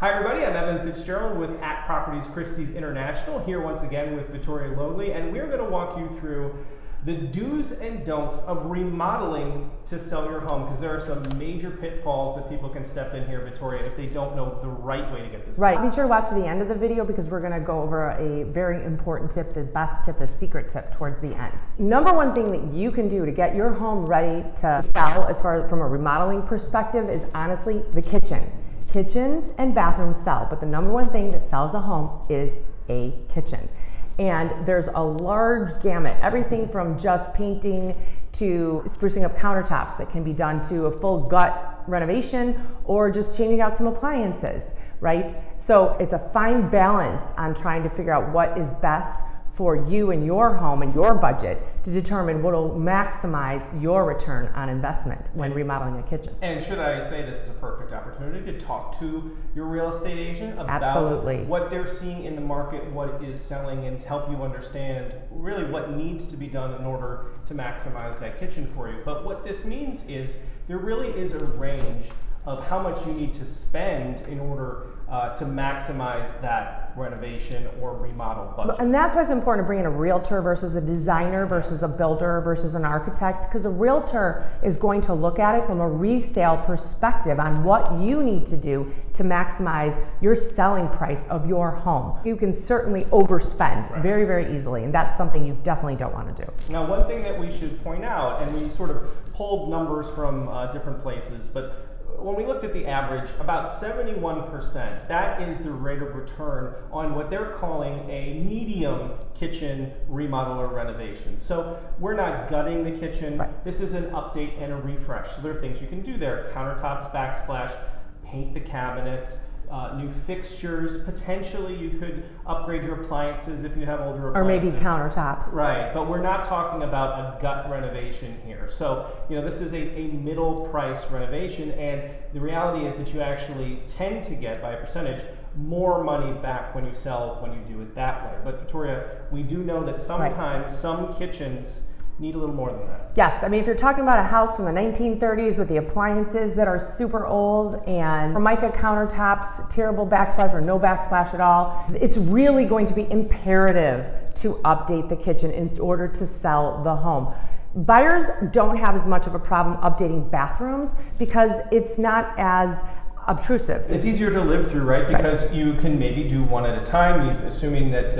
Hi everybody, I'm Evan Fitzgerald with At Properties Christie's International, here once again with Vittoria Logli, and we're going to walk you through the do's and don'ts of remodeling to sell your home, because there are some major pitfalls that people can step in here, Vittoria, if they don't know the right way to get this right done. Be sure to watch to the end of the video because we're going to go over a very important tip, the best tip, the secret tip towards the end. Number one thing that you can do to get your home ready to sell as far as from a remodeling perspective is honestly the kitchen. Kitchens and bathrooms sell, but the number one thing that sells a home is a kitchen. And there's a large gamut, everything from just painting to sprucing up countertops that can be done to a full gut renovation or just changing out some appliances, right? So it's a fine balance on trying to figure out what is best for you and your home and your budget to determine what will maximize your return on investment when remodeling a kitchen. And should I say this is a perfect opportunity to talk to your real estate agent about Absolutely. What they're seeing in the market, what is selling, and help you understand really what needs to be done in order to maximize that kitchen for you. But what this means is there really is a range of how much you need to spend in order to maximize that renovation or remodel budget. And that's why it's important to bring in a realtor versus a designer versus a builder versus an architect, because a realtor is going to look at it from a resale perspective on what you need to do to maximize your selling price of your home. You can certainly overspend very, very easily, and that's something you definitely don't want to do. Now, one thing that we should point out, and we sort of pulled numbers from different places, but when we looked at the average, about 71%, that is the rate of return on what they're calling a medium kitchen remodel or renovation. So we're not gutting the kitchen. This is an update and a refresh. So there are things you can do there. Countertops, backsplash, paint the cabinets, new fixtures. Potentially you could upgrade your appliances if you have older appliances. Or maybe countertops. Right, but we're not talking about a gut renovation here. So, this is a middle price renovation, and the reality is that you actually tend to get, by a percentage, more money back when you sell when you do it that way. But Vittoria, we do know that sometimes some kitchens need a little more than that. Yes, I mean, if you're talking about a house from the 1930s with the appliances that are super old and Formica countertops, terrible backsplash or no backsplash at all, it's really going to be imperative to update the kitchen in order to sell the home. Buyers don't have as much of a problem updating bathrooms because it's not as obtrusive. It's easier to live through, right? Because you can maybe do one at a time, assuming that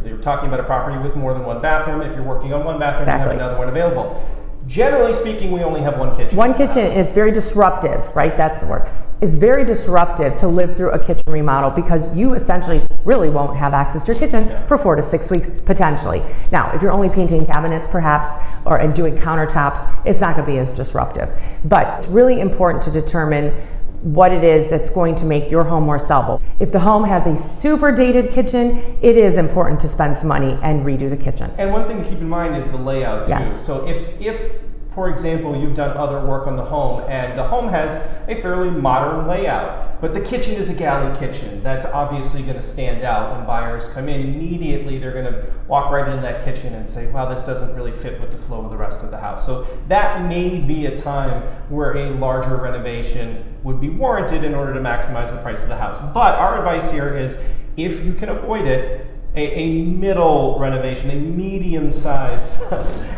you're talking about a property with more than one bathroom. If you're working on one bathroom, you have another one available. Generally speaking, we only have one kitchen. One kitchen, it's very disruptive, right? That's the word. It's very disruptive to live through a kitchen remodel because you essentially really won't have access to your kitchen for 4 to 6 weeks, potentially. Now, if you're only painting cabinets perhaps, and doing countertops, it's not gonna be as disruptive. But it's really important to determine what it is that's going to make your home more sellable. If the home has a super dated kitchen, it is important to spend some money and redo the kitchen. And one thing to keep in mind is the layout too. So if for example, you've done other work on the home and the home has a fairly modern layout, but the kitchen is a galley kitchen, that's obviously going to stand out when buyers come in. Immediately they're going to walk right into that kitchen and say, wow, this doesn't really fit with the flow of the rest of the house. So that may be a time where a larger renovation would be warranted in order to maximize the price of the house. But our advice here is, if you can avoid it, a middle renovation, a medium size,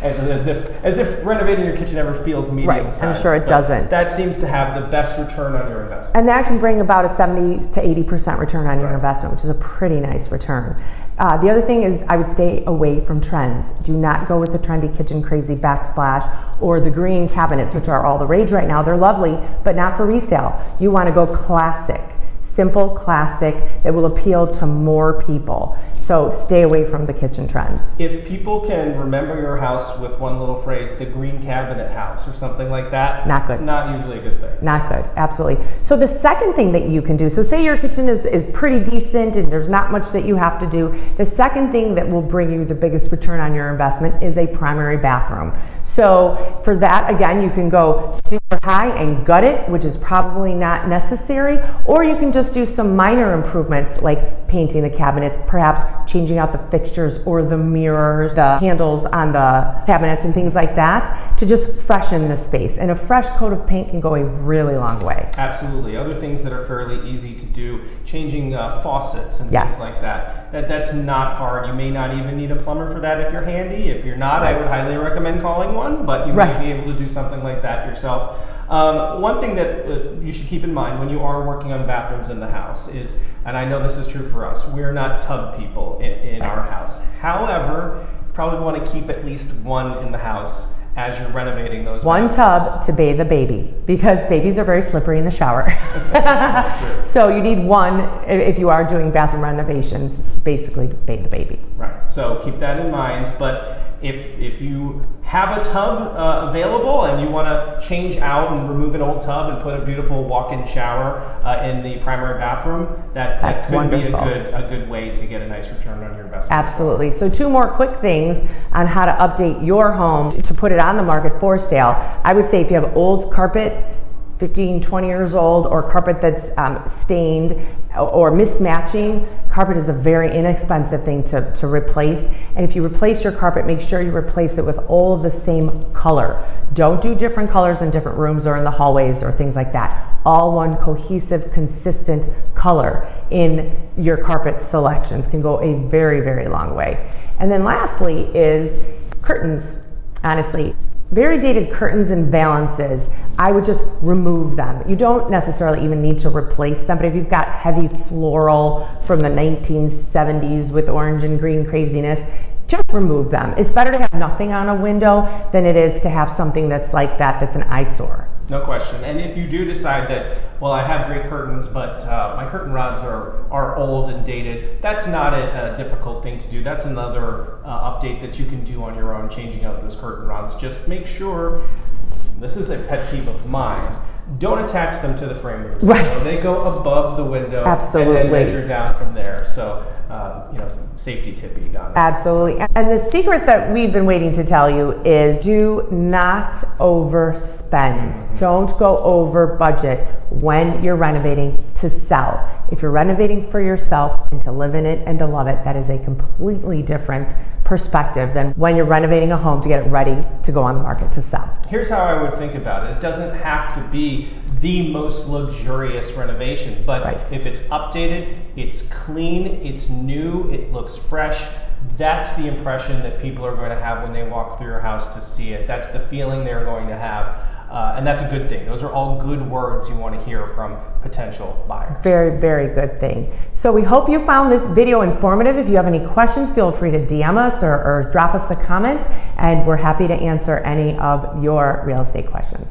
as if renovating your kitchen ever feels medium size. I'm sure it doesn't. That seems to have the best return on your investment. And that can bring about a 70 to 80% return on your investment, which is a pretty nice return. The other thing is I would stay away from trends. Do not go with the trendy kitchen crazy backsplash or the green cabinets, which are all the rage right now. They're lovely, but not for resale. You want to go classic. Simple, classic, that will appeal to more people. So stay away from the kitchen trends. If people can remember your house with one little phrase, the green cabinet house or something like that, not good. Not usually a good thing. Not good, absolutely. So the second thing that you can do, so say your kitchen is pretty decent and there's not much that you have to do, the second thing that will bring you the biggest return on your investment is a primary bathroom. So for that, again, you can go super high and gut it, which is probably not necessary, or you can just do some minor improvements like painting the cabinets, perhaps changing out the fixtures or the mirrors, the handles on the cabinets and things like that to just freshen the space. And a fresh coat of paint can go a really long way. Absolutely. Other things that are fairly easy to do, changing faucets and things like that. That's not hard. You may not even need a plumber for that if you're handy. If you're not, I would highly recommend calling one, but you may be able to do something like that yourself. One thing that you should keep in mind when you are working on bathrooms in the house is, and I know this is true for us, we're not tub people in our house. However, you probably want to keep at least one in the house as you're renovating those bathrooms. Tub to bathe the baby, because babies are very slippery in the shower. So you need one if you are doing bathroom renovations, basically to bathe the baby. Right, so keep that in mind. But if you have a tub available and you want to change out and remove an old tub and put a beautiful walk-in shower in the primary bathroom, that could be a good way to get a nice return on your investment. Absolutely. So 2 more quick things on how to update your home to put it on the market for sale. I would say if you have old carpet, 15, 20 years old, or carpet that's stained or mismatching, carpet is a very inexpensive thing to replace. And if you replace your carpet, make sure you replace it with all of the same color. Don't do different colors in different rooms or in the hallways or things like that. All one cohesive, consistent color in your carpet selections can go a very, very long way. And then lastly is curtains. Honestly, very dated curtains and valances, I would just remove them. You don't necessarily even need to replace them, but if you've got heavy floral from the 1970s with orange and green craziness, just remove them. It's better to have nothing on a window than it is to have something that's like that, that's an eyesore. No question. And if you do decide that, well, I have great curtains, but my curtain rods are old and dated, that's not a difficult thing to do. That's another update that you can do on your own, changing out those curtain rods. Just make sure, this is a pet peeve of mine, don't attach them to the frame of the window. They go above the window. Absolutely. And then measure down from there. So, safety tip you got it. Absolutely. And the secret that we've been waiting to tell you is do not overspend. Don't go over budget when you're renovating to sell. If you're renovating for yourself and to live in it and to love it, that is a completely different perspective than when you're renovating a home to get it ready to go on the market to sell. Here's how I would think about it. It doesn't have to be the most luxurious renovation, but if it's updated, it's clean, it's new, it looks fresh, that's the impression that people are going to have when they walk through your house to see it. That's the feeling they're going to have. And that's a good thing. Those are all good words you want to hear from potential buyers. Very, very good thing. So we hope you found this video informative. If you have any questions, feel free to DM us or drop us a comment, and we're happy to answer any of your real estate questions.